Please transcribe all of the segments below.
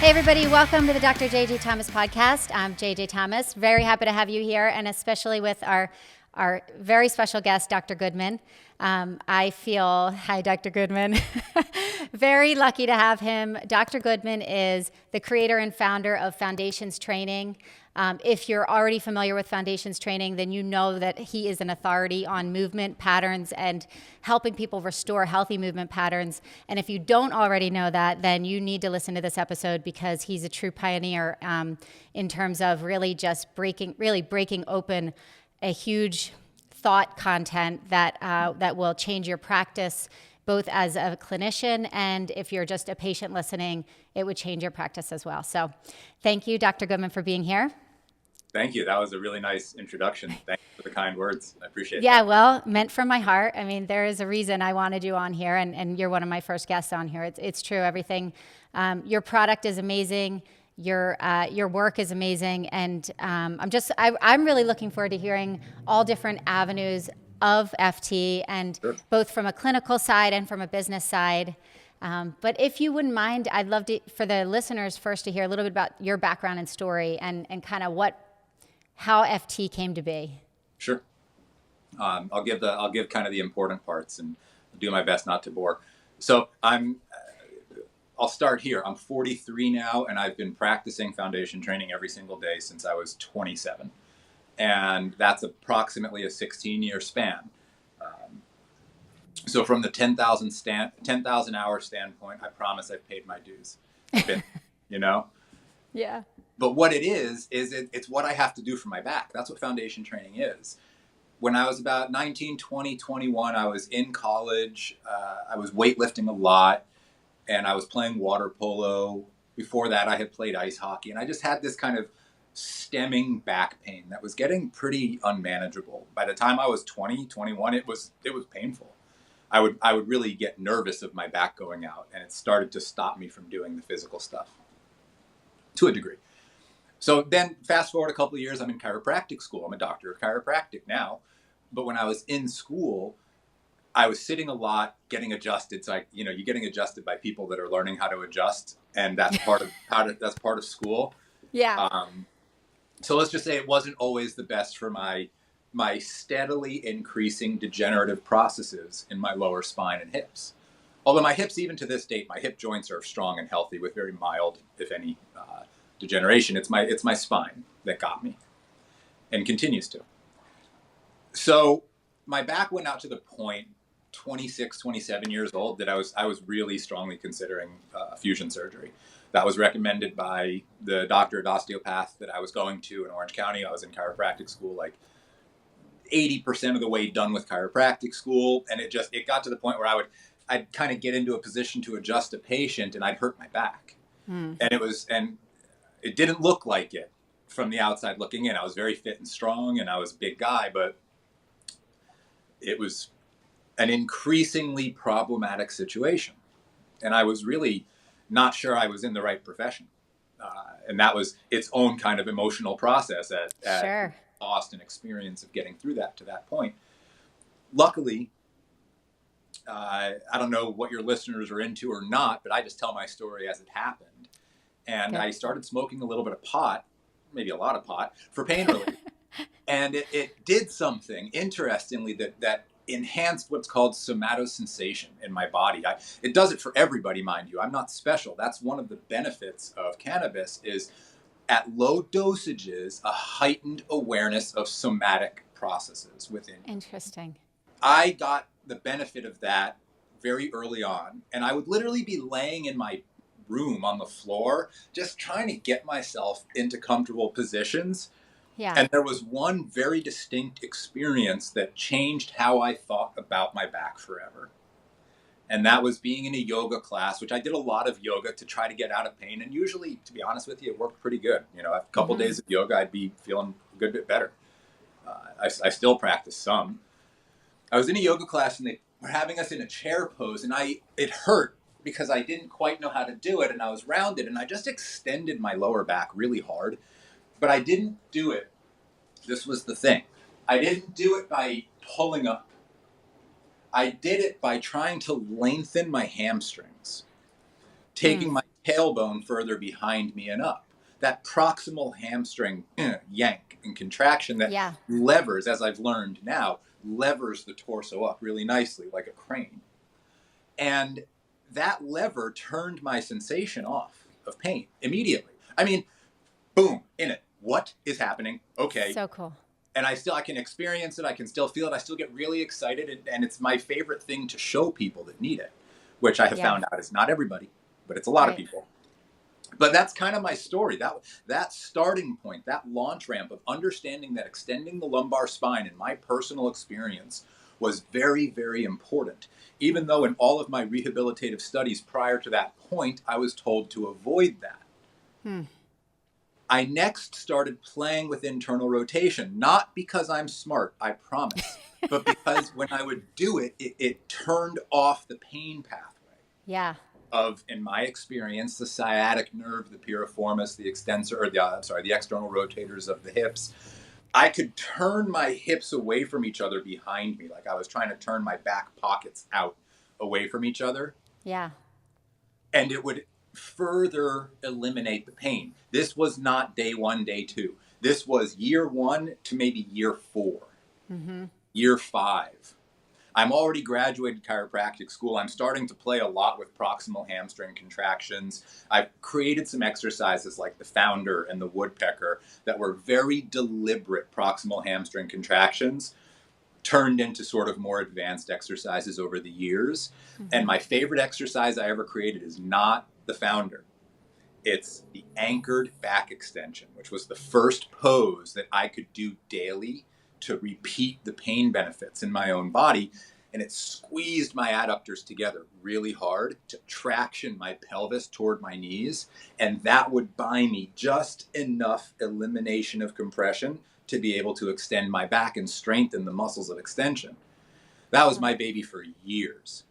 Hey, everybody. Welcome to the Dr. J.J. Thomas podcast. I'm J.J. Thomas. Very happy to have you here, and especially with our very special guest, Dr. Goodman. Hi, Dr. Goodman. Very lucky to have him. Dr. Goodman is the creator and founder of Foundations Training. If you're already familiar with Foundations Training, then you know that he is an authority on movement patterns and helping people restore healthy movement patterns. And if you don't already know that, then you need to listen to this episode because he's a true pioneer in terms of really just breaking open a huge thought content that will change your practice, both as a clinician and if you're just a patient listening, it would change your practice as well. So thank you, Dr. Goodman, for being here. Thank you. That was a really nice introduction. Thank you for the kind words. I appreciate it. Yeah, well, meant from my heart. I mean, there is a reason I wanted you on here, and you're one of my first guests on here. It's true. Everything, your product is amazing. Your work is amazing, and I'm really looking forward to hearing all different avenues of FT, and Sure. both from a clinical side and from a business side. But if you wouldn't mind, I'd love for the listeners first to hear a little bit about your background and story, and kind of how FT came to be. Sure. I'll give kind of the important parts and do my best not to bore. So I'll start here. I'm 43 now, and I've been practicing foundation training every single day since I was 27. And that's approximately a 16-year span. So from the 10,000 hour standpoint, I promise I've paid my dues. You know? Yeah. But what it is it's what I have to do for my back. That's what foundation training is. When I was about 19, 20, 21, I was in college. I was weightlifting a lot, and I was playing water polo. Before that, I had played ice hockey, and I just had this kind of stemming back pain that was getting pretty unmanageable. By the time I was 20, 21, it was painful. I would really get nervous of my back going out, and it started to stop me from doing the physical stuff to a degree. So then fast forward a couple of years, I'm in chiropractic school. I'm a doctor of chiropractic now. But when I was in school, I was sitting a lot, getting adjusted. So you're getting adjusted by people that are learning how to adjust. And that's part of school. Yeah. So let's just say it wasn't always the best for my steadily increasing degenerative processes in my lower spine and hips. Although my hips, even to this date, my hip joints are strong and healthy with very mild, if any, degeneration. It's my spine that got me and continues to. So my back went out to the point 26, 27 years old that I was really strongly considering fusion surgery. That was recommended by the doctor, osteopath that I was going to in Orange County. I was in chiropractic school, like 80% of the way done with chiropractic school. And it got to the point where I'd kind of get into a position to adjust a patient and I'd hurt my back. And it didn't look like it from the outside looking in. I was very fit and strong and I was a big guy, but it was an increasingly problematic situation. And I was really not sure I was in the right profession. And that was its own kind of emotional process at Sure. cost and experience of getting through that to that point. Luckily, I don't know what your listeners are into or not, but I just tell my story as it happened. And I started smoking a little bit of pot, maybe a lot of pot, for pain relief. And it did something, interestingly, that enhanced what's called somatosensation in my body. It does it for everybody, mind you. I'm not special. That's one of the benefits of cannabis is at low dosages, a heightened awareness of somatic processes within you. Interesting. I got the benefit of that very early on. And I would literally be laying in my room on the floor, just trying to get myself into comfortable positions. Yeah. And there was one very distinct experience that changed how I thought about my back forever. And that was being in a yoga class, which I did a lot of yoga to try to get out of pain. And usually, to be honest with you, it worked pretty good. A couple days of yoga, I'd be feeling a good bit better. I still practice some. I was in a yoga class and they were having us in a chair pose, and it hurt because I didn't quite know how to do it, and I was rounded, and I just extended my lower back really hard. But I didn't do it. This was the thing. I didn't do it by pulling up. I did it by trying to lengthen my hamstrings, taking my tailbone further behind me and up. That proximal hamstring yank and contraction that Yeah. levers, as I've learned now, levers the torso up really nicely like a crane. And that lever turned my sensation off of pain immediately. I mean, boom, in it. What is happening? Okay. So cool. And I can experience it. I can still feel it. I still get really excited. And it's my favorite thing to show people that need it, which I have found out is not everybody, but it's a lot of people. But that's kind of my story. That starting point, that launch ramp of understanding that extending the lumbar spine in my personal experience was very, very important. Even though in all of my rehabilitative studies prior to that point, I was told to avoid that. I next started playing with internal rotation, not because I'm smart, I promise, but because when I would do it, it turned off the pain pathway. Yeah. Of, in my experience, the sciatic nerve, the piriformis, the extensor, or the external rotators of the hips. I could turn my hips away from each other behind me, like I was trying to turn my back pockets out away from each other. Yeah. And it would further eliminate the pain. This was not day 1, day 2. This was year 1 to maybe year 4, year 5. I'm already graduated chiropractic school. I'm starting to play a lot with proximal hamstring contractions. I've created some exercises like the founder and the woodpecker that were very deliberate proximal hamstring contractions turned into sort of more advanced exercises over the years. And my favorite exercise I ever created is not the founder. It's the anchored back extension, which was the first pose that I could do daily to repeat the pain benefits in my own body. And it squeezed my adductors together really hard to traction my pelvis toward my knees. And that would buy me just enough elimination of compression to be able to extend my back and strengthen the muscles of extension. That was my baby for years.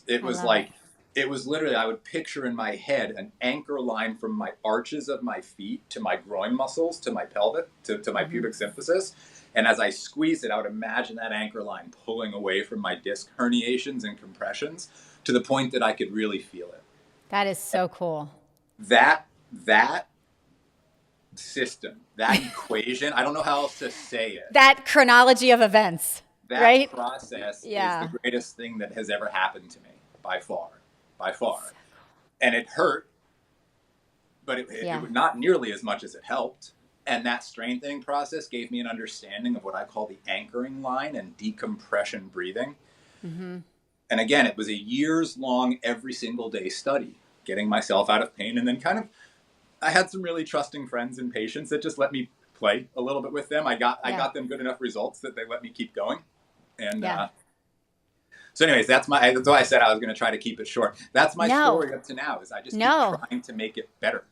It was like, it was literally, I would picture in my head an anchor line from my arches of my feet to my groin muscles, to my pelvic, to my pubic symphysis. And as I squeezed it, I would imagine that anchor line pulling away from my disc herniations and compressions to the point that I could really feel it. That is so cool. That system, that equation, I don't know how else to say it. That chronology of events, that right? process is the greatest thing that has ever happened to me, by far. And it hurt, but it was not nearly as much as it helped. And that strengthening process gave me an understanding of what I call the anchoring line and decompression breathing. And again, it was a years-long, every single day study, getting myself out of pain. And then I had some really trusting friends and patients that just let me play a little bit with them. I got them good enough results that they let me keep going. And so anyways, that's why I said I was going to try to keep it short. That's my story up to now, is I just keep trying to make it better.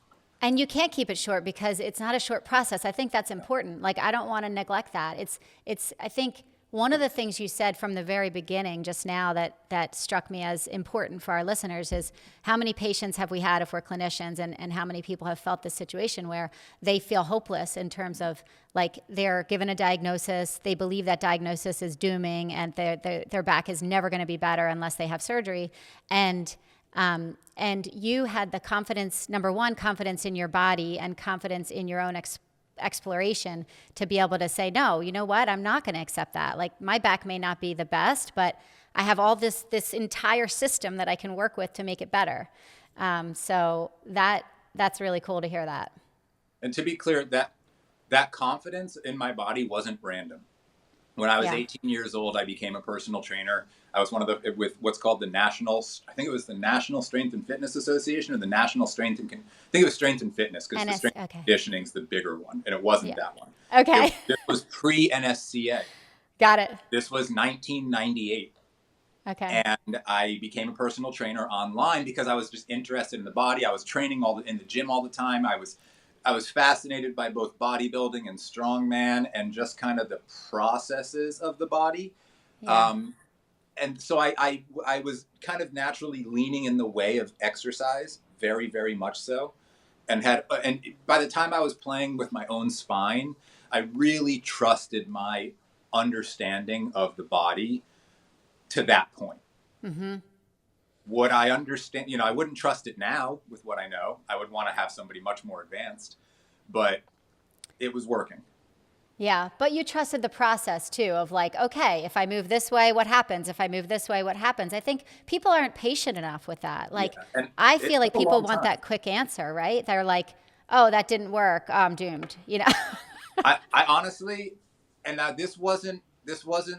And you can't keep it short because it's not a short process. I think that's important. Like, I don't want to neglect that. I think one of the things you said from the very beginning just now that struck me as important for our listeners is how many patients have we had, if we're clinicians, and how many people have felt this situation where they feel hopeless in terms of, like, they're given a diagnosis, they believe that diagnosis is dooming, and their back is never going to be better unless they have surgery. And you had the confidence, number one, confidence in your body and confidence in your own exploration to be able to say, no, you know what? I'm not going to accept that. Like, my back may not be the best, but I have all this entire system that I can work with to make it better. So that's really cool to hear that. And to be clear, that confidence in my body wasn't random. When I was 18 years old, I became a personal trainer. I was with what's called the National Strength and Fitness Association, or the National Strength and, I think it was Strength and Fitness, because the strength and conditioning is the bigger one, and it wasn't that one. Okay. It was pre-NSCA. Got it. This was 1998. Okay. And I became a personal trainer online because I was just interested in the body. I was training in the gym all the time. I was fascinated by both bodybuilding and strongman and just kind of the processes of the body. Yeah. And so I was kind of naturally leaning in the way of exercise, very, very much so. And by the time I was playing with my own spine, I really trusted my understanding of the body to that point. Mm-hmm. would I understand? I wouldn't trust it now with what I know. I would want to have somebody much more advanced, but it was working. Yeah, but you trusted the process too of like, okay, if I move this way, what happens? If I move this way, what happens? I think people aren't patient enough with that. Yeah, Like, and I it feel like took a people long want time. that quick answer, right? They're like, oh, that didn't work. Oh, I'm doomed, I honestly, and now this wasn't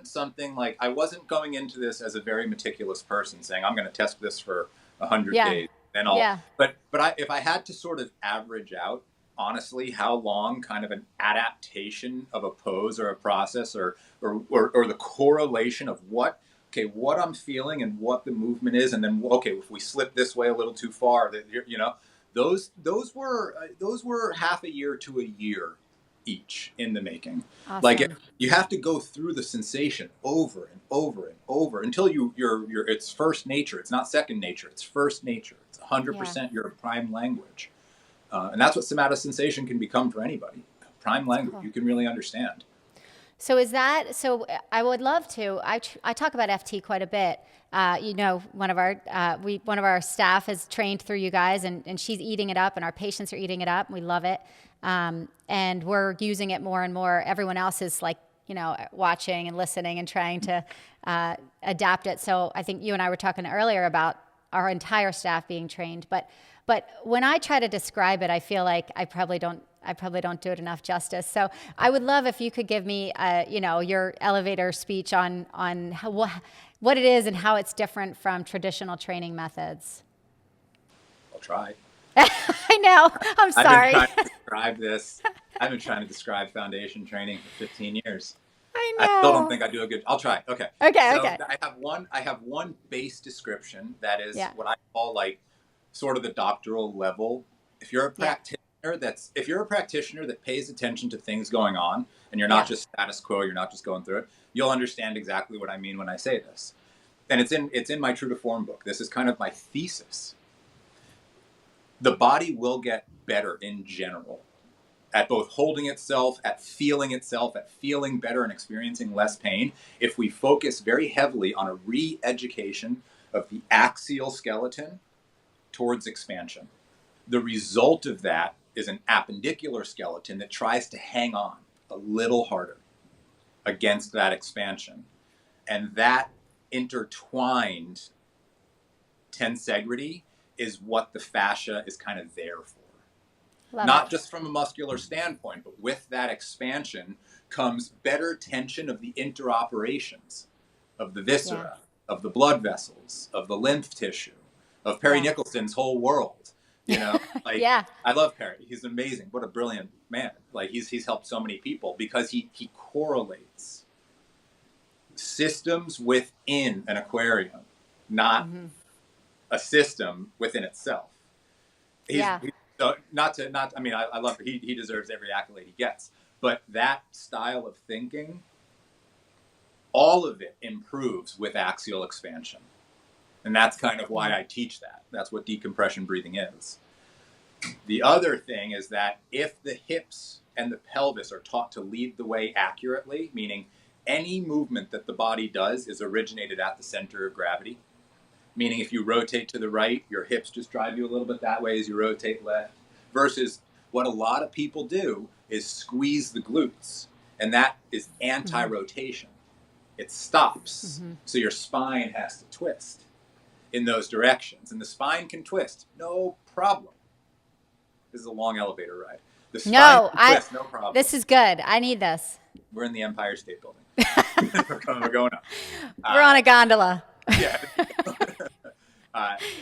something like I wasn't going into this as a very meticulous person saying I'm going to test this for 100 Yeah. days, then I'll. Yeah. If I had to sort of average out honestly how long kind of an adaptation of a pose or a process or the correlation of what I'm feeling and what the movement is, and then okay, if we slip this way a little too far, those were half a year to a year each in the making. Like Awesome. you have to go through the sensation over and over and over until you're it's first nature. It's not second nature. It's first nature. It's Yeah. 100% your prime language, and that's what somatosensation can become for anybody. Prime language Cool. you can really understand. So I would love to. I talk about FT quite a bit. One of our staff is trained through you guys, and she's eating it up, and our patients are eating it up. And we love it, and we're using it more and more. Everyone else is like watching and listening and trying to adapt it. So I think you and I were talking earlier about our entire staff being trained, but when I try to describe it, I feel like I probably don't do it enough justice. So I would love if you could give me, your elevator speech on what it is and how it's different from traditional training methods. I'll try. I know. I'm I've been sorry. trying to describe this. I've been trying to describe foundation training for 15 years. I I still don't know. think I do a good. I'll try. Okay. Okay. So Okay. I have one base description that is Yeah. what I call like sort of the doctoral level. If you're a Yeah. practitioner that pays attention to things going on and you're not Yeah. just status quo, you're not just going through it, you'll understand exactly what I mean when I say this. And it's in my True to Form book. This is kind of my thesis. The body will get better in general at both holding itself, at feeling better and experiencing less pain, if we focus very heavily on a re-education of the axial skeleton towards expansion. The result of that is an appendicular skeleton that tries to hang on a little harder against that expansion. And that intertwined tensegrity is what the fascia is kind of there for. Love Not it. just from a muscular standpoint, but with that expansion comes better tension of the interoperations of the Yeah. viscera, of the blood vessels, of the lymph tissue, of Perry Yeah. Nicholson's whole world. Like Yeah. I love Perry. He's amazing. What a brilliant man. Like he's helped so many people because he correlates systems within an aquarium, not a system within itself. Yeah. So I mean, I love he deserves every accolade he gets, but that style of thinking, all of it improves with axial expansion. And that's kind of why I teach that. That's what decompression breathing is. The other thing is that if the hips and the pelvis are taught to lead the way accurately, meaning any movement that the body does is originated at the center of gravity, meaning if you rotate to the right, your hips just drive you a little bit that way as you rotate left, versus what a lot of people do is squeeze the glutes, and that is anti-rotation. It stops, so your spine has to twist in those directions, and the spine can twist, no problem. This is a long elevator ride. The spine can twist, no problem. This is good. I need this. We're in the Empire State Building. We're going up. We're on a gondola. Yeah.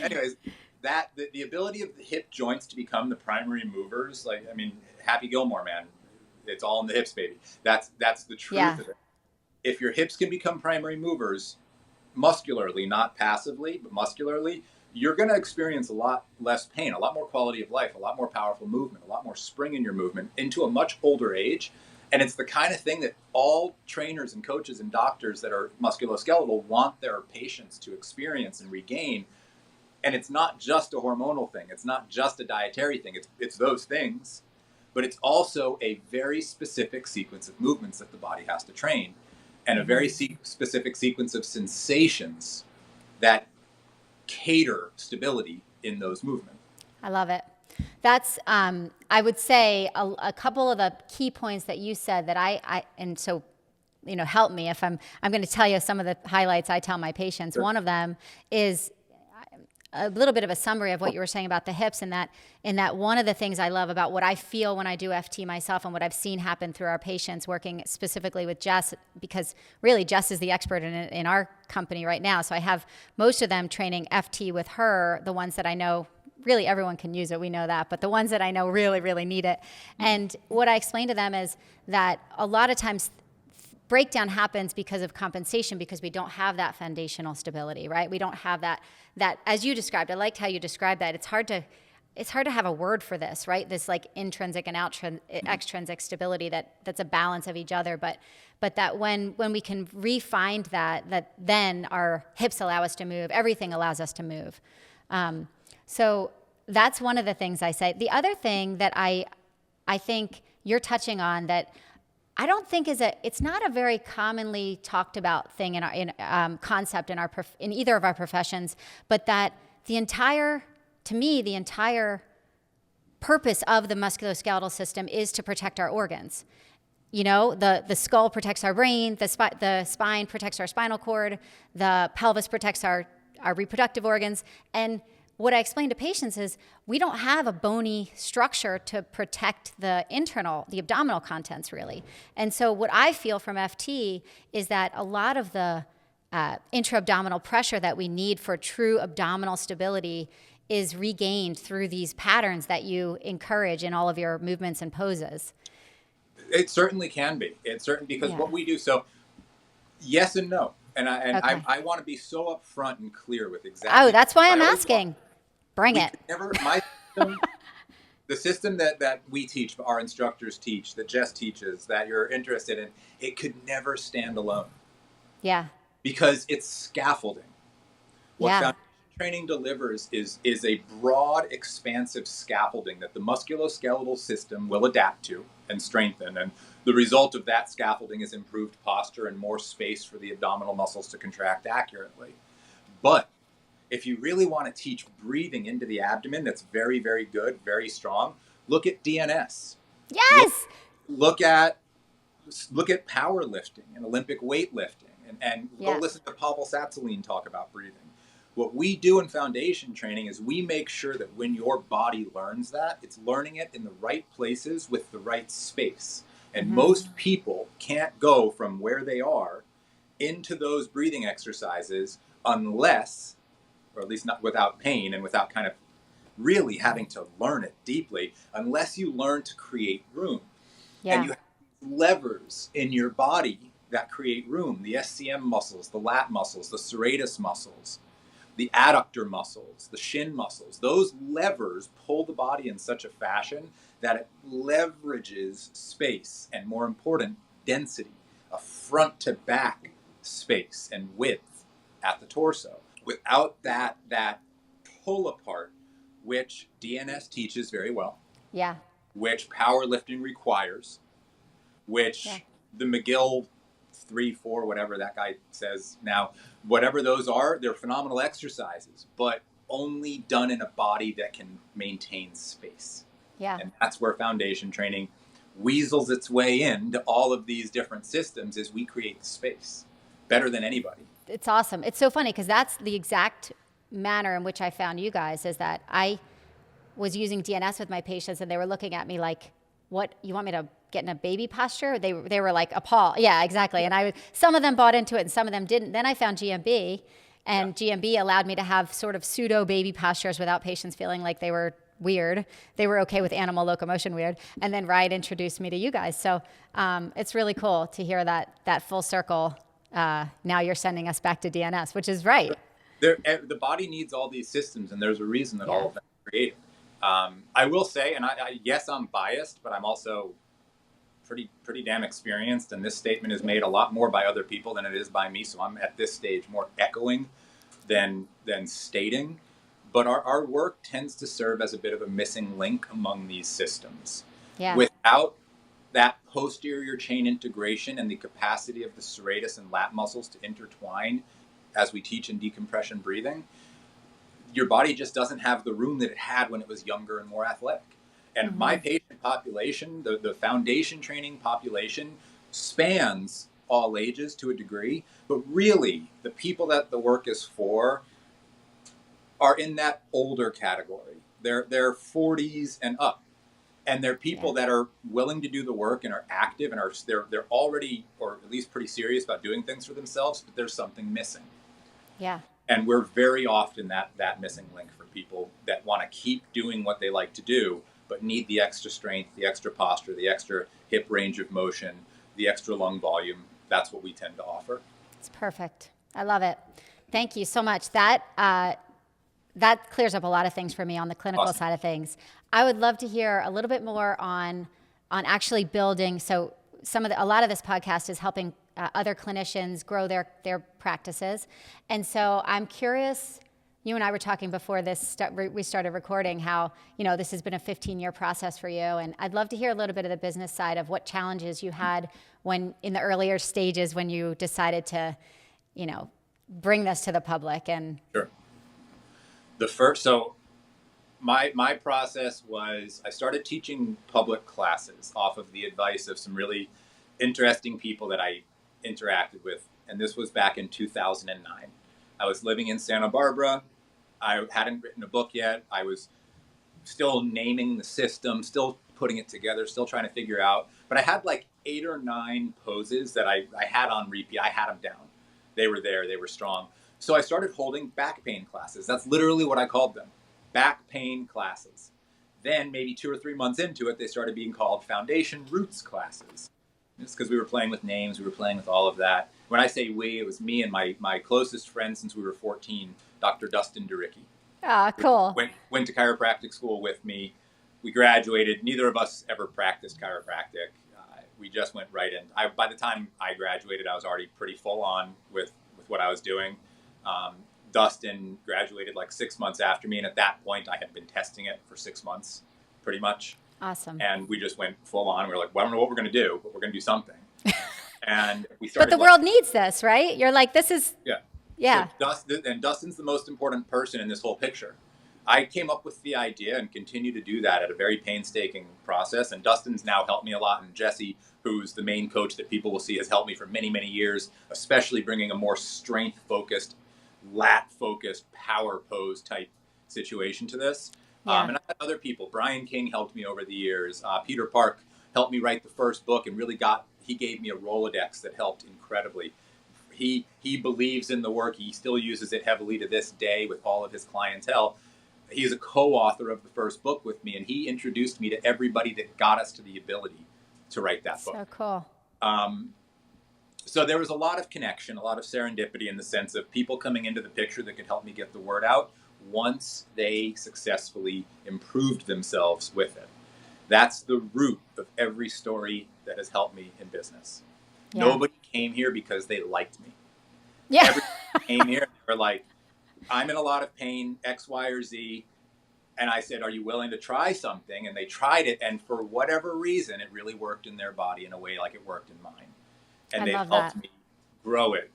Anyways, the ability of the hip joints to become the primary movers, like, I mean, Happy Gilmore, man, it's all in the hips, baby. That's the truth of it. If your hips can become primary movers muscularly, not passively, but muscularly, you're going to experience a lot less pain, a lot more quality of life, a lot more powerful movement, a lot more spring in your movement into a much older age. And it's the kind of thing that all trainers and coaches and doctors that are musculoskeletal want their patients to experience and regain. And it's not just a hormonal thing. It's not just a dietary thing. It's those things. But it's also a very specific sequence of movements that the body has to train. And a very specific sequence of sensations that cater stability in those movements. I love it. That's, I would say a couple of the key points that you said that and so, help me if I'm going to tell you some of the highlights I tell my patients. Sure. One of them is a little bit of a summary of what you were saying about the hips, and that one of the things I love about what I feel when I do FT myself and what I've seen happen through our patients working specifically with Jess, because really Jess is the expert in our company right now. So I have most of them training FT with her, the ones that I know really everyone can use it, we know that, but the ones that I know really, really need it. And what I explain to them is that a lot of times breakdown happens because of compensation, because we don't have that foundational stability, right? We don't have that as you described. I liked how you described that. It's hard to have a word for this, right? This like intrinsic and extrinsic stability that's a balance of each other. But that when we can refine that then our hips allow us to move, everything allows us to move. So that's one of the things I say. The other thing that I think you're touching on that I don't think it's not a very commonly talked about thing in concept in either of our professions, but that the entire purpose of the musculoskeletal system is to protect our organs. The skull protects our brain, the spine protects our spinal cord, the pelvis protects our reproductive organs. And what I explain to patients is we don't have a bony structure to protect the abdominal contents really. And so what I feel from FT is that a lot of the intra-abdominal pressure that we need for true abdominal stability is regained through these patterns that you encourage in all of your movements and poses. It certainly can be. Because what we do, so yes and no. And I want to be so upfront and clear with exactly. Oh, that's why I'm asking. Bring it. The system that we teach, our instructors teach, that Jess teaches, that you're interested in, it could never stand alone. Yeah. Because it's scaffolding. What foundation training delivers is a broad, expansive scaffolding that the musculoskeletal system will adapt to and strengthen. And the result of that scaffolding is improved posture and more space for the abdominal muscles to contract accurately. But if you really want to teach breathing into the abdomen, that's very, very good, very strong, look at DNS. Yes. Look at powerlifting and Olympic weightlifting and go listen to Pavel Satsaline talk about breathing. What we do in foundation training is we make sure that when your body learns that, it's learning it in the right places with the right space. And most people can't go from where they are into those breathing exercises unless, or at least not without pain and without kind of really having to learn it deeply, unless you learn to create room. Yeah. And you have levers in your body that create room, the SCM muscles, the lat muscles, the serratus muscles, the adductor muscles, the shin muscles. Those levers pull the body in such a fashion that it leverages space and, more important, density, a front to back space and width at the torso. Without that pull apart, which DNS teaches very well, which powerlifting requires, which the McGill 3, 4, whatever that guy says now, whatever those are, they're phenomenal exercises, but only done in a body that can maintain space. Yeah. And that's where foundation training weasels its way into all of these different systems, is we create the space better than anybody. It's awesome. It's so funny because that's the exact manner in which I found you guys, is that I was using DNS with my patients and they were looking at me like, what, you want me to get in a baby posture? They were like appalled. Yeah, exactly. And some of them bought into it and some of them didn't. Then I found GMB, and GMB allowed me to have sort of pseudo baby postures without patients feeling like they were weird. They were okay with animal locomotion weird. And then Riot introduced me to you guys. So it's really cool to hear that full circle. Now you're sending us back to DNS, which is right. The body needs all these systems, and there's a reason that all of them are created. I will say, and yes, I'm biased, but I'm also pretty damn experienced, and this statement is made a lot more by other people than it is by me, so I'm at this stage more echoing than stating. But our work tends to serve as a bit of a missing link among these systems. Yeah. Without that posterior chain integration and the capacity of the serratus and lat muscles to intertwine as we teach in decompression breathing, your body just doesn't have the room that it had when it was younger and more athletic. And my patient population, the foundation training population, spans all ages to a degree, but really the people that the work is for are in that older category. They're 40s and up. And they're people that are willing to do the work and are active and they're already, or at least pretty serious about doing things for themselves, but there's something missing. Yeah. And we're very often that missing link for people that want to keep doing what they like to do, but need the extra strength, the extra posture, the extra hip range of motion, the extra lung volume. That's what we tend to offer. It's perfect. I love it. Thank you so much. That clears up a lot of things for me on the clinical side of things. I would love to hear a little bit more on actually building. So a lot of this podcast is helping other clinicians grow their practices. And so I'm curious, you and I were talking before we started recording, how, this has been a 15-year process for you. And I'd love to hear a little bit of the business side of what challenges you had when in the earlier stages when you decided to, bring this to the public. And sure. My process was I started teaching public classes off of the advice of some really interesting people that I interacted with. And this was back in 2009. I was living in Santa Barbara. I hadn't written a book yet. I was still naming the system, still putting it together, still trying to figure out. But I had like 8 or 9 poses that I had on repeat. I had them down. They were there. They were strong. So I started holding back pain classes. That's literally what I called them. Back pain classes. Then maybe 2 or 3 months into it, they started being called foundation roots classes. It's because we were playing with names. We were playing with all of that. When I say we, it was me and my closest friend since we were 14, Dr. Dustin Duricki. Ah, cool. Went to chiropractic school with me. We graduated. Neither of us ever practiced chiropractic. We just went right in. By the time I graduated, I was already pretty full on with what I was doing. Dustin graduated like 6 months after me, and at that point, I had been testing it for 6 months, pretty much. Awesome. And we just went full on. We were like, well, I don't know what we're going to do, but we're going to do something. And we started. But the world needs this, right? You're like, this is. Yeah. So Dustin's the most important person in this whole picture. I came up with the idea and continue to do that at a very painstaking process. And Dustin's now helped me a lot. And Jesse, who's the main coach that people will see, has helped me for many, many years, especially bringing a more strength-focused, lat-focused, power pose type situation to this. Yeah. And I had other people. Brian King helped me over the years. Peter Park helped me write the first book and he gave me a Rolodex that helped incredibly. He believes in the work. He still uses it heavily to this day with all of his clientele. He's a co-author of the first book with me, and he introduced me to everybody that got us to the ability to write that book. So cool. So there was a lot of connection, a lot of serendipity in the sense of people coming into the picture that could help me get the word out once they successfully improved themselves with it. That's the root of every story that has helped me in business. Yeah. Nobody came here because they liked me. Yeah. Everybody came here and they were like, I'm in a lot of pain, X, Y, or Z. And I said, are you willing to try something? And they tried it. And for whatever reason, it really worked in their body in a way like it worked in mine. And they've helped me grow it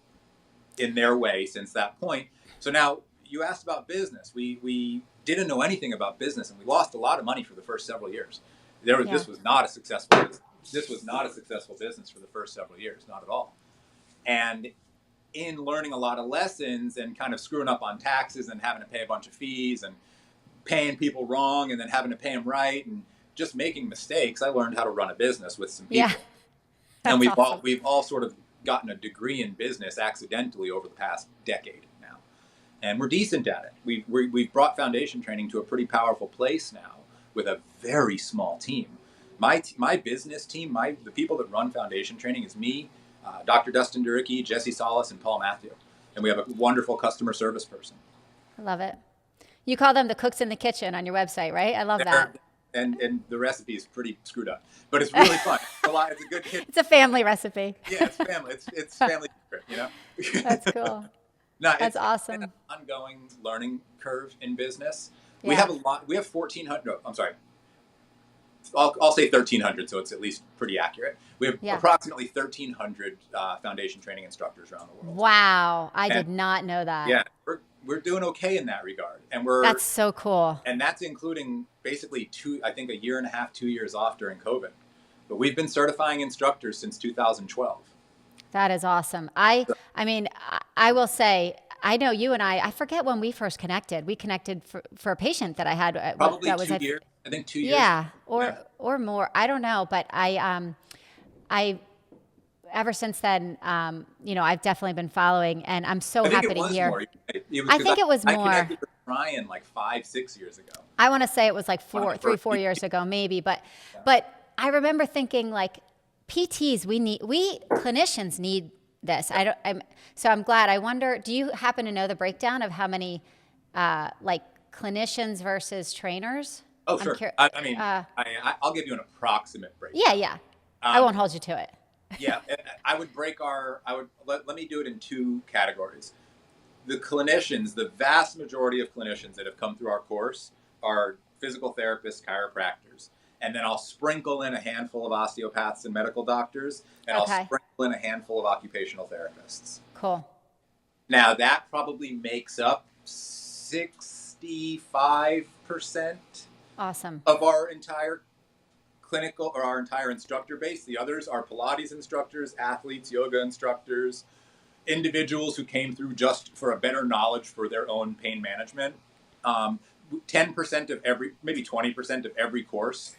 in their way since that point. So now you asked about business. We didn't know anything about business, and we lost a lot of money for the first several years. This was not a successful business. This was not a successful business for the first several years, not at all. And in learning a lot of lessons and kind of screwing up on taxes and having to pay a bunch of fees and paying people wrong and then having to pay them right and just making mistakes, I learned how to run a business with some people. Yeah. And we've all sort of gotten a degree in business accidentally over the past decade now. And we're decent at it. We've brought foundation training to a pretty powerful place now with a very small team. My business team, the people that run foundation training is me, Dr. Dustin Duricki, Jesse Salas, and Paul Matthew. And we have a wonderful customer service person. I love it. You call them the cooks in the kitchen on your website, right? I love that. And the recipe is pretty screwed up, but it's really fun. It's a good kitchen. It's a family recipe. Yeah, it's family. It's family secret, you know? That's cool. That's awesome. It's an ongoing learning curve in business. Yeah. We have 1,400. No, I'm sorry. I'll say 1,300, so it's at least pretty accurate. We have approximately 1,300 foundation training instructors around the world. Wow, I did not know that. Yeah, we're doing okay in that regard, and That's so cool. that's including basically a year and a half, 2 years off during COVID. But we've been certifying instructors since 2012. That is awesome. I mean, I will say, I know you and I forget when we first connected. We connected for a patient that I had. Probably that was 2 years. I think 2 years. Yeah, Yeah. or more. I don't know, but I ever since then, I've definitely been following, and I'm so I think happy it to was hear. more. I think it was I more. connected with Ryan like 5-6 years ago. I want to say it was like 4 years ago, maybe. But I remember thinking like PTs, we clinicians need this. So I'm glad. I wonder, do you happen to know the breakdown of how many like clinicians versus trainers? Oh, sure. I'll give you an approximate breakdown. Yeah. I won't hold you to it. Yeah, let me do it in two categories. The clinicians, the vast majority of clinicians that have come through our course are physical therapists, chiropractors. And then I'll sprinkle in a handful of osteopaths and medical doctors, and Okay. I'll sprinkle in a handful of occupational therapists. Cool. Now, that probably makes up 65% Awesome. of our entire clinical or our entire instructor base. The others are Pilates instructors, athletes, yoga instructors, individuals who came through just for a better knowledge for their own pain management. 10% of maybe 20% of every course,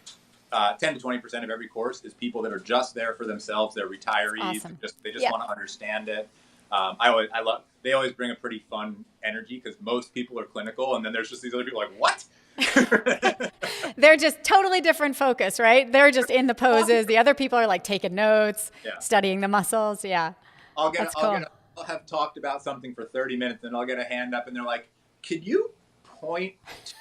10 to 20% of every course is people that are just there for themselves. They're retirees. Awesome. They just want to understand it. They always bring a pretty fun energy because most people are clinical, and then there's just these other people like, what? They're just totally different focus, right? They're just in the poses. The other people are like taking notes, studying the muscles. Yeah. I'll have talked about something for 30 minutes, and I'll get a hand up, and they're like, "Can you point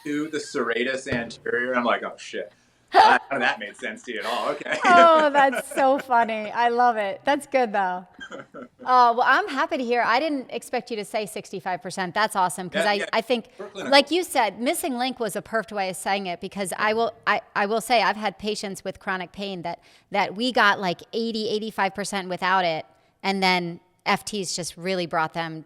to the serratus anterior?" I'm like, "Oh shit, none of that made sense to you at all." Okay. Oh, that's so funny. I love it. That's good though. Oh, well, I'm happy to hear. I didn't expect you to say 65%. That's awesome because I think, like you said, missing link was a perfect way of saying it because I will say I've had patients with chronic pain that we got like 80-85% without it, and then FTs just really brought them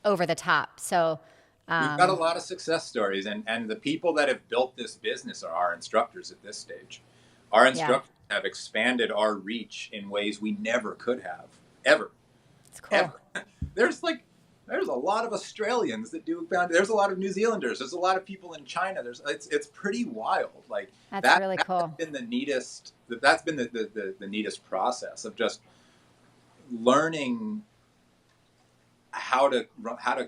over the top. So we've got a lot of success stories, and the people that have built this business are our instructors at this stage. Our instructors have expanded our reach in ways we never could have, ever. It's cool. Ever. There's a lot of Australians that do boundary. There's a lot of New Zealanders. There's a lot of people in China. It's pretty wild. Like that's really cool. That's been the neatest. That's been the neatest process of just learning how to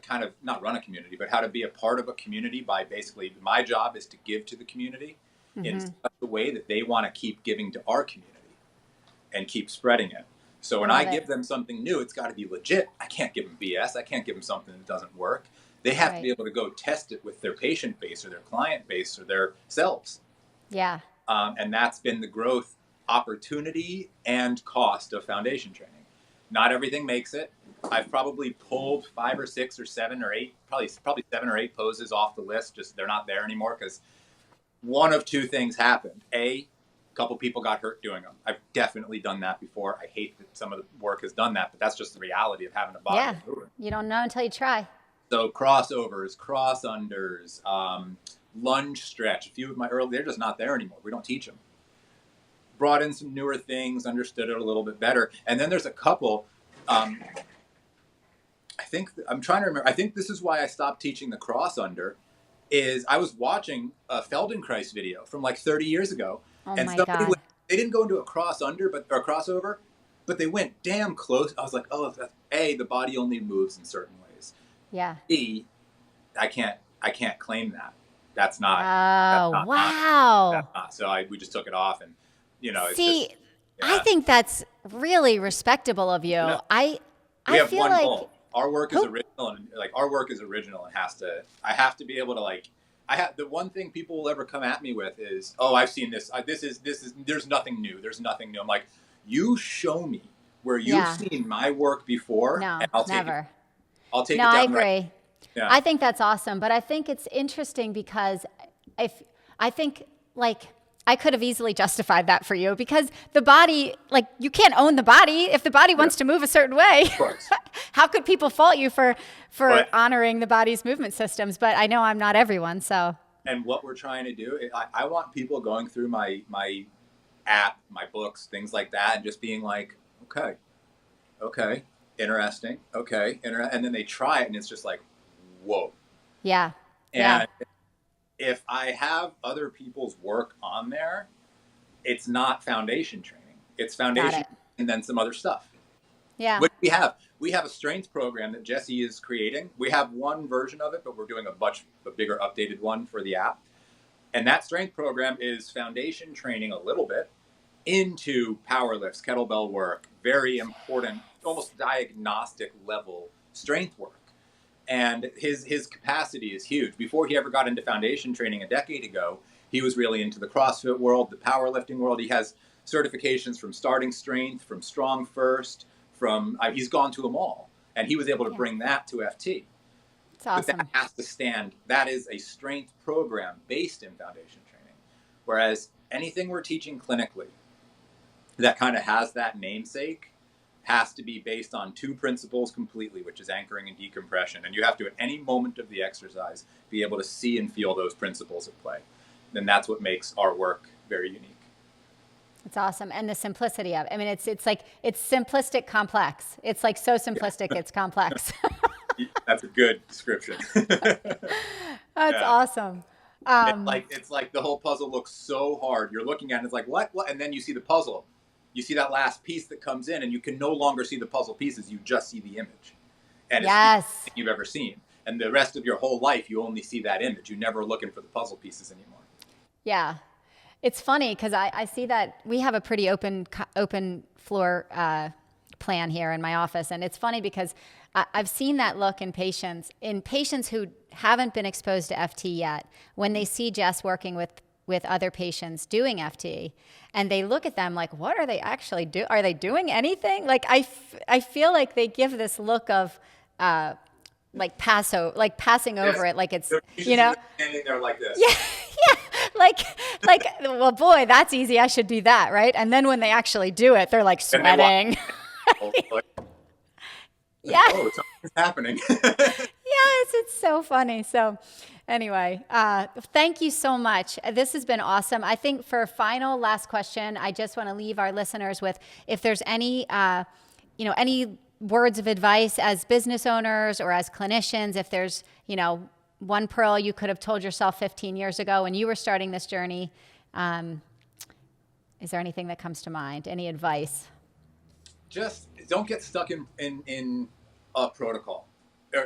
kind of not run a community, but how to be a part of a community by basically my job is to give to the community in such a way that they want to keep giving to our community and keep spreading it. So when I give them something new, it's got to be legit. I can't give them BS. I can't give them something that doesn't work. They have to be able to go test it with their patient base or their client base or their selves. Yeah. And that's been the growth opportunity and cost of foundation training. Not everything makes it. I've probably pulled 5 or 6 or 7 or 8, probably 7 or 8 poses off the list. Just they're not there anymore because one of two things happened. A couple people got hurt doing them. I've definitely done that before. I hate that some of the work has done that, but that's just the reality of having a body. Yeah, you don't know until you try. So crossovers, cross unders, lunge stretch. A few of my they're just not there anymore. We don't teach them. Brought in some newer things, understood it a little bit better. And then there's a couple, I'm trying to remember. I think this is why I stopped teaching the cross under is I was watching a Feldenkrais video from like 30 years ago. Oh and my somebody God. They didn't go into a cross under, or a crossover, but they went damn close. I was like, oh, A, the body only moves in certain ways. Yeah. B, I can't claim that. That's not. Oh, that's not wow. That's not. So we just took it off, and it's See, just, I think that's really respectable of you. No. I have feel one like goal. Our work is original, and our work is original, and I have to be able to the one thing people will ever come at me with is, oh, I've seen this. This is. There's nothing new. There's nothing new. I'm like, you show me where you've seen my work before, no, and I'll take never. it. I'll take it No, down. I agree. Right. Yeah. I think that's awesome, but I think it's interesting because I think like I could have easily justified that for you because the body, like you can't own the body. If the body wants to move a certain way, how could people fault you for honoring the body's movement systems? But I know I'm not everyone, so. And what we're trying to do, I want people going through my app, my books, things like that, and just being like, okay, interesting, okay, and then they try it, and it's just like, whoa. Yeah. And if I have other people's work on there, it's not foundation training. It's foundation and then some other stuff. Yeah. Which we have a strength program that Jesse is creating. We have one version of it, but we're doing a bigger updated one for the app. And that strength program is foundation training a little bit into power lifts, kettlebell work, very important, almost diagnostic level strength work. And his capacity is huge. Before he ever got into foundation training a decade ago, he was really into the CrossFit world, the powerlifting world. He has certifications from Starting Strength, from Strong First, he's gone to them all. And he was able to bring that to FT. It's awesome. But that has to stand. That is a strength program based in foundation training. Whereas anything we're teaching clinically that kind of has that namesake has to be based on two principles completely, which is anchoring and decompression. And you have to, at any moment of the exercise, be able to see and feel those principles at play. And that's what makes our work very unique. It's awesome. And the simplicity of it. I mean, it's simplistic complex. It's like so simplistic, it's complex. That's a good description. That's awesome. It's like the whole puzzle looks so hard. You're looking at it, it's like, what? And then you see the puzzle. You see that last piece that comes in, and you can no longer see the puzzle pieces. You just see the image. And it's the you've ever seen. And the rest of your whole life, you only see that image. You're never looking for the puzzle pieces anymore. Yeah. It's funny because I see that we have a pretty open floor plan here in my office. And it's funny because I've seen that look in patients who haven't been exposed to FT yet, when they see Jess working with other patients doing FT, and they look at them like, what are they actually doing? Are they doing anything? Like, I feel like they give this look of like passing over it, like it's, standing there like this. Yeah. Like, well, boy, that's easy. I should do that, right? And then when they actually do it, they're like sweating. Yeah. Oh, something's happening. Yes, it's so funny. So anyway, thank you so much. This has been awesome. I think for a last question, I just want to leave our listeners with, if there's any words of advice as business owners or as clinicians, if there's, one pearl you could have told yourself 15 years ago when you were starting this journey, is there anything that comes to mind? Any advice? Just don't get stuck in a protocol.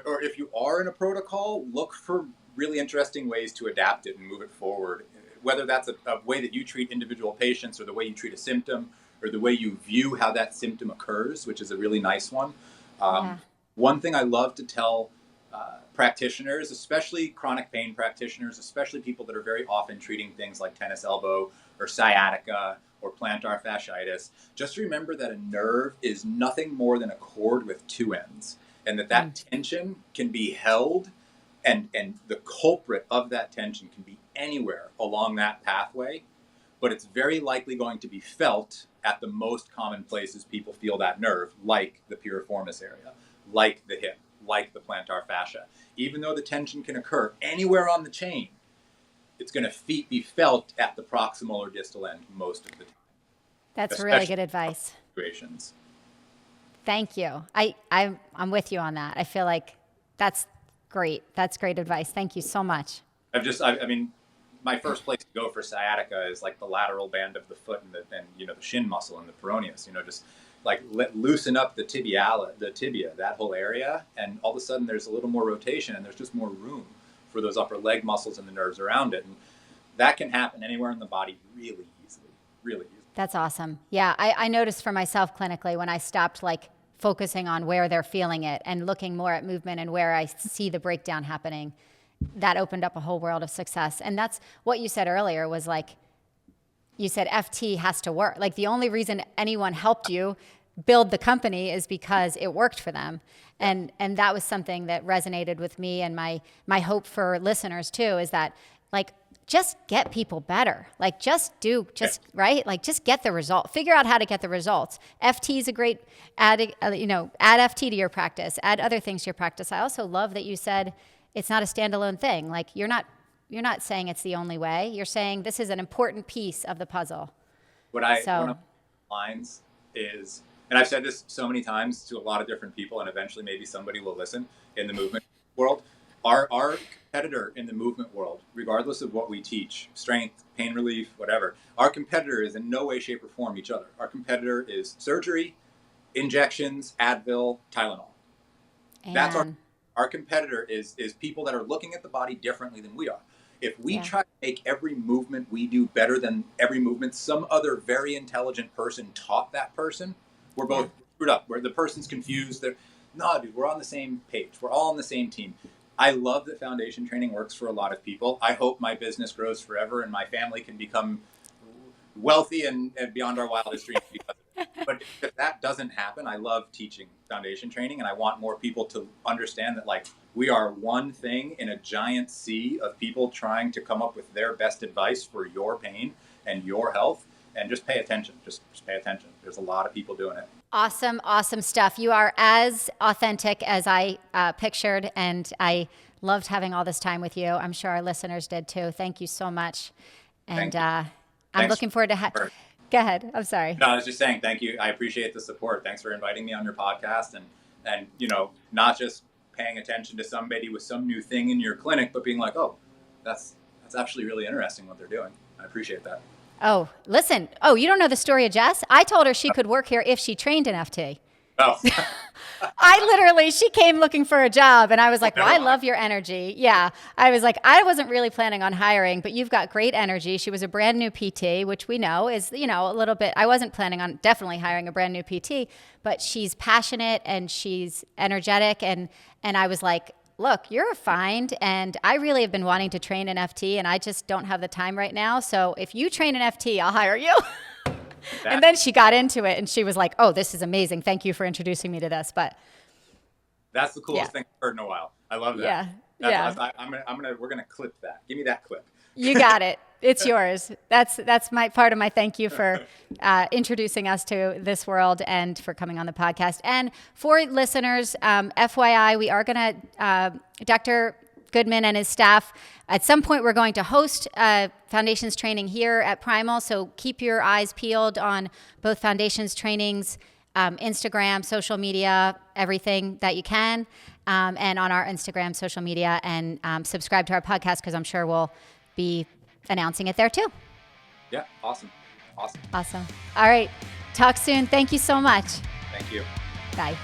Or if you are in a protocol, look for really interesting ways to adapt it and move it forward. Whether that's a way that you treat individual patients, or the way you treat a symptom, or the way you view how that symptom occurs, which is a really nice one. One thing I love to tell practitioners, especially chronic pain practitioners, especially people that are very often treating things like tennis elbow or sciatica or plantar fasciitis, just remember that a nerve is nothing more than a cord with two ends, and that tension can be held, and the culprit of that tension can be anywhere along that pathway, but it's very likely going to be felt at the most common places people feel that nerve, like the piriformis area, like the hip, like the plantar fascia. Even though the tension can occur anywhere on the chain, it's going to be felt at the proximal or distal end most of the time. That's really good advice. Situations. Thank you. I'm with you on that. I feel like that's great. That's great advice. Thank you so much. I mean, my first place to go for sciatica is like the lateral band of the foot and the shin muscle and the peroneus. Just like loosen up the tibia, that whole area, and all of a sudden there's a little more rotation and there's just more room for those upper leg muscles and the nerves around it. And that can happen anywhere in the body really easily, really easily. That's awesome. Yeah, I noticed for myself clinically when I stopped focusing on where they're feeling it and looking more at movement and where I see the breakdown happening, that opened up a whole world of success. And that's what you said earlier was you said FT has to work. The only reason anyone helped you build the company is because it worked for them. And that was something that resonated with me, and my hope for listeners too is that like, just get people better. Like, right? Like, just get the result. Figure out how to get the results. FT is a great add FT to your practice, add other things to your practice. I also love that you said it's not a standalone thing. Like, you're not saying it's the only way. You're saying this is an important piece of the puzzle. One of my lines is, and I've said this so many times to a lot of different people, and eventually maybe somebody will listen in the movement world. Our competitor in the movement world, regardless of what we teach, strength, pain relief, whatever, our competitor is in no way, shape, or form each other. Our competitor is surgery, injections, Advil, Tylenol. And that's our competitor is people that are looking at the body differently than we are. If we try to make every movement we do better than every movement some other very intelligent person taught that person, we're both screwed up. Where the person's confused. No, dude, we're on the same page. We're all on the same team. I love that foundation training works for a lot of people. I hope my business grows forever and my family can become wealthy and beyond our wildest dreams because of it. But if that doesn't happen, I love teaching foundation training, and I want more people to understand that, like, we are one thing in a giant sea of people trying to come up with their best advice for your pain and your health. And just pay attention. Just pay attention. There's a lot of people doing it. Awesome, awesome stuff. You are as authentic as I pictured, and I loved having all this time with you. I'm sure our listeners did too. Thank you so much. And I'm looking forward to Go ahead. I'm sorry. No, I was just saying thank you. I appreciate the support. Thanks for inviting me on your podcast, and not just paying attention to somebody with some new thing in your clinic, but being like, oh, that's actually really interesting what they're doing. I appreciate that. Oh, listen. Oh, you don't know the story of Jess? I told her she could work here if she trained in FT. Oh. She came looking for a job, and I was like, well, I love your energy. Yeah. I was like, I wasn't really planning on hiring, but you've got great energy. She was a brand new PT, which we know is, a little bit, I wasn't planning on definitely hiring a brand new PT, but she's passionate and she's energetic. And I was like, look, you're a find, and I really have been wanting to train in FT, and I just don't have the time right now. So if you train in FT, I'll hire you. And then she got into it, and she was like, oh, this is amazing. Thank you for introducing me to this. But that's the coolest thing I've heard in a while. I love that. We're going to clip that. Give me that clip. You got it. It's yours. That's my part of my thank you for introducing us to this world and for coming on the podcast. And for listeners, FYI, we are going to, Dr. Goodman and his staff, at some point we're going to host foundations training here at Primal. So keep your eyes peeled on both foundations trainings, Instagram, social media, everything that you can, and on our Instagram, social media, and subscribe to our podcast because I'm sure we'll be announcing it there too. Yeah, awesome. All right. Talk soon. Thank you so much. Thank you. Bye.